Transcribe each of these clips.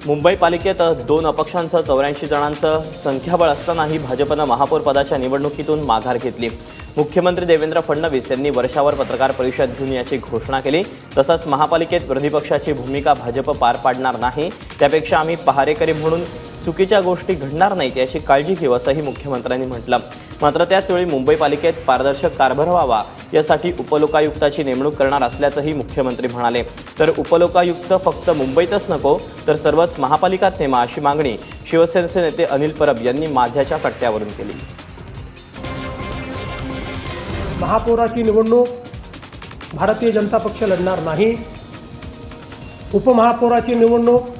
मुंबई पालिकेत 2 अपक्षांसह 84 जणांचं संख्याबळ असतानाही भाजपनं महापौर पदाच्या निवडणुकीतून माघार घेतली। मुख्यमंत्री देवेंद्र फडणवीस यांनी वर्षावर पत्रकार परिषद घेऊन याची घोषणा केली। तसंच महापालिकेत विरोधी पक्षाची भूमिका भाजप पार पाडणार नाही, त्यापेक्षा आम्ही पहारेकरी म्हणून चुकीच्या गोष्टी घडणार नाहीत याची काळजी घेऊ असंही मुख्यमंत्र्यांनी म्हटलं। मात्र त्याचवेळी मुंबई पालिकेत पारदर्शक कारभार व्हावा यासाठी उपलोकायुक्ताची नेमणूक करणार असल्याचंही मुख्यमंत्री म्हणाले। तर उपलोकायुक्त फक्त मुंबईतच नको तर सर्वच महापालिकात नेमा अशी मागणी शिवसेनेचे नेते अनिल परब यांनी माझ्याच्या कट्ट्यावरून केली। महापौराची निवडणूक भारतीय जनता पक्ष लढणार नाही। उपमहापौराची निवडणूक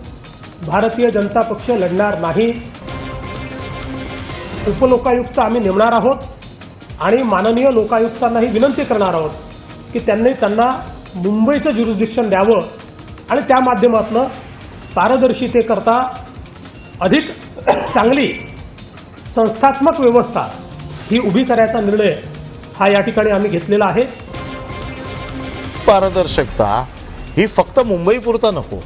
भारतीय जनता पक्ष लढणार नाही। उपलोकायुक्त आम्ही नेमणार आहोत आणि माननीय लोकायुक्तांनाही विनंती करणार आहोत की त्यांना मुंबईचं ज्युरिस्डिक्शन द्यावं आणि त्या माध्यमातून पारदर्शितेकरता अधिक चांगली संस्थात्मक व्यवस्था ही उभी करायचा निर्णय हा या ठिकाणी आम्ही घेतलेला आहे। पारदर्शकता ही फक्त मुंबई पुरता नको,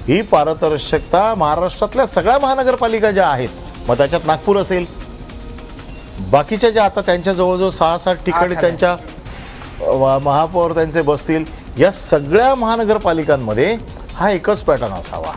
ही पारदर्शकता महाराष्ट्रातल्या सगळ्या महानगरपालिका ज्या आहेत, मग त्याच्यात नागपूर असेल, बाकीच्या ज्या आता त्यांच्या जवळजवळ 6-7 ठिकाणी त्यांच्या महापौर त्यांचे बसतील, या सगळ्या महानगरपालिकांमध्ये हा एकच पॅटर्न असावा।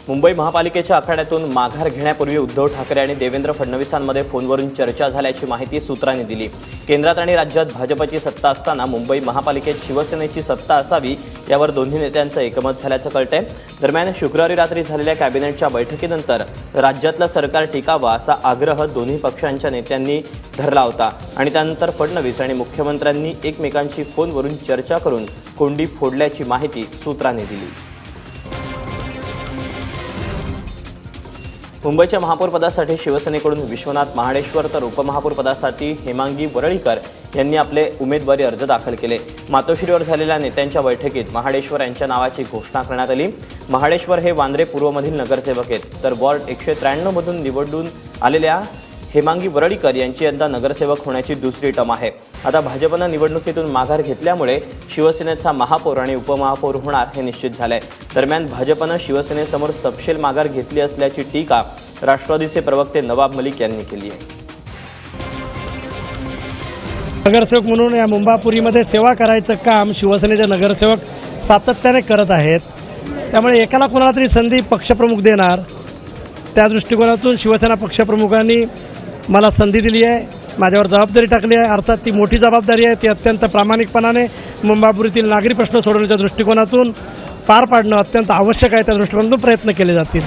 मुंबई महापालिकेच्या आखाड्यातून माघार घेण्यापूर्वी उद्धव ठाकरे आणि देवेंद्र फडणवीसांमध्ये फोनवरून चर्चा झाल्याची माहिती सूत्रांनी दिली। केंद्रात आणि राज्यात भाजपची सत्ता असताना मुंबई महापालिकेत शिवसेनेची सत्ता असावी यावर दोन्ही नेत्यांचं एकमत झाल्याचं कळतंय। दरम्यान शुक्रवारी रात्री झालेल्या कॅबिनेटच्या बैठकीनंतर राज्यातलं सरकार टिकावं असा आग्रह दोन्ही पक्षांच्या नेत्यांनी धरला होता आणि त्यानंतर फडणवीस आणि मुख्यमंत्र्यांनी एकमेकांशी फोनवरून चर्चा करून कोंडी फोडल्याची माहिती सूत्रांनी दिली। मुंबईच्या महापौर पदासाठी शिवसेनेकडून विश्वनाथ महाडेश्वर तर उपमहापौर पदासाठी हेमांगी वरळीकर यांनी आपले उमेदवारी अर्ज दाखल केले। मातोश्रीवर झालेल्या नेत्यांच्या बैठकीत महाडेश्वर यांच्या नावाची घोषणा करण्यात आली। महाडेश्वर हे वांद्रे पूर्वमधील नगरसेवक आहेत, तर वॉर्ड 193 मधून निवडून आलेल्या हेमांगी वरळीकर यांची यंदा नगरसेवक होण्याची दुसरी टर्म आहे। आता भाजपनं निवडणुकीतून माघार घेतल्यामुळे शिवसेनेचा महापौर आणि उपमहापौर होणार हे निश्चित झालंय। दरम्यान भाजपनं शिवसेनेसमोर सपशेल माघार घेतली असल्याची टीका राष्ट्रवादीचे प्रवक्ते नवाब मलिक यांनी केली आहे। नगरसेवक म्हणून या मुंबापुरीमध्ये सेवा करायचं काम शिवसेनेचे नगरसेवक सातत्याने करत आहेत, त्यामुळे एकाला कोणाला तरी संधी पक्षप्रमुख देणार, त्या दृष्टिकोनातून शिवसेना पक्षप्रमुखांनी मला संधी दिली आहे, माझ्यावर जबाबदारी टाकली आहे। अर्थात ती मोठी जबाबदारी आहे, ती अत्यंत प्रामाणिकपणाने मुंबापुरीतील नागरी प्रश्न सोडवण्याच्या दृष्टिकोनातून पार पाडणं अत्यंत आवश्यक आहे, त्या दृष्टिकोनातून प्रयत्न केले जातील।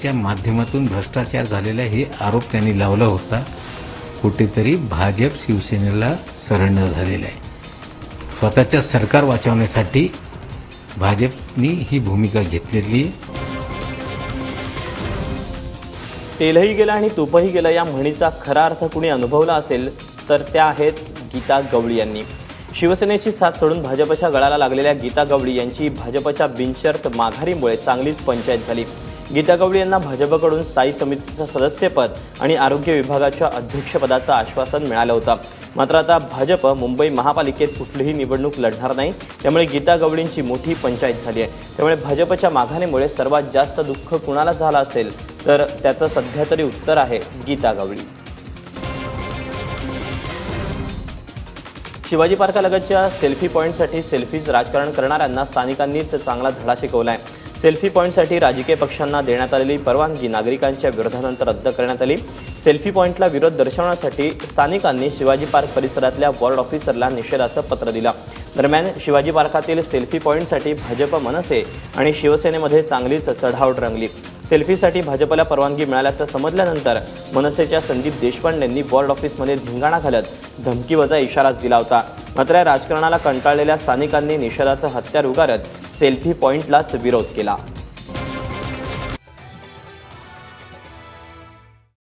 च्या माध्यमातून भ्रष्टाचार झालेला हे आरोप त्यांनी लावला होता। कुठेतरी भाजप शिवसेनेला सरण्य झालेला आहे। स्वतःच्या सरकार वाचवण्यासाठी भाजपनी ही भूमिका घेतलेली आहे। तेलही गेलं आणि तुपही गेलं या म्हणीचा खरा अर्थ कुणी अनुभवला असेल तर त्या आहेत गीता गवळी यांनी। शिवसेनेची साथ सोडून भाजपच्या गळाला लागलेल्या गीता गवळी यांची भाजपच्या बिनशर्त माघारीमुळे चांगलीच पंचायत झाली। गीता गवळी यांना भाजपकडून स्थायी समितीचं सदस्यपद आणि आरोग्य विभागाच्या अध्यक्षपदाचं आश्वासन मिळालं होतं। मात्र आता भाजप मुंबई महापालिकेत कुठलीही निवडणूक लढणार नाही, त्यामुळे गीता गवळींची मोठी पंचायत झाली आहे। त्यामुळे भाजपच्या माघारीमुळे सर्वात जास्त दुःख कुणाला झालं असेल तर त्याचं सध्या तरी उत्तर आहे गीता गवळी। शिवाजी पार्कालगतच्या सेल्फी पॉईंटसाठी सेल्फीज राजकारण करणाऱ्यांना स्थानिकांनीच चांगला धडा शिकवलाय। सेल्फी पॉईंटसाठी राजकीय पक्षांना देण्यात आलेली परवानगी नागरिकांच्या विरोधानंतर रद्द करण्यात आली। सेल्फी पॉईंटला विरोध दर्शवण्यासाठी स्थानिकांनी शिवाजी पार्क परिसरातल्या वॉर्ड ऑफिसरला निषेधाचं पत्र दिलं। दरम्यान शिवाजी पार्कातील सेल्फी पॉईंटसाठी भाजप, मनसे आणि शिवसेनेमध्ये चांगलीच चढाओढ रंगली। सेल्फीसाठी भाजपला परवानगी मिळाल्याचं समजल्यानंतर मनसेच्या संदीप देशपांडेंनी वॉर्ड ऑफिसमध्ये धिंगाणा घालत धमकीवजा इशाराच दिला होता। मात्र राजकारणाला कंटाळलेल्या स्थानिकांनी निषेधाचं हत्यार उगारत सेल्फी पॉईंटलाच विरोध केला।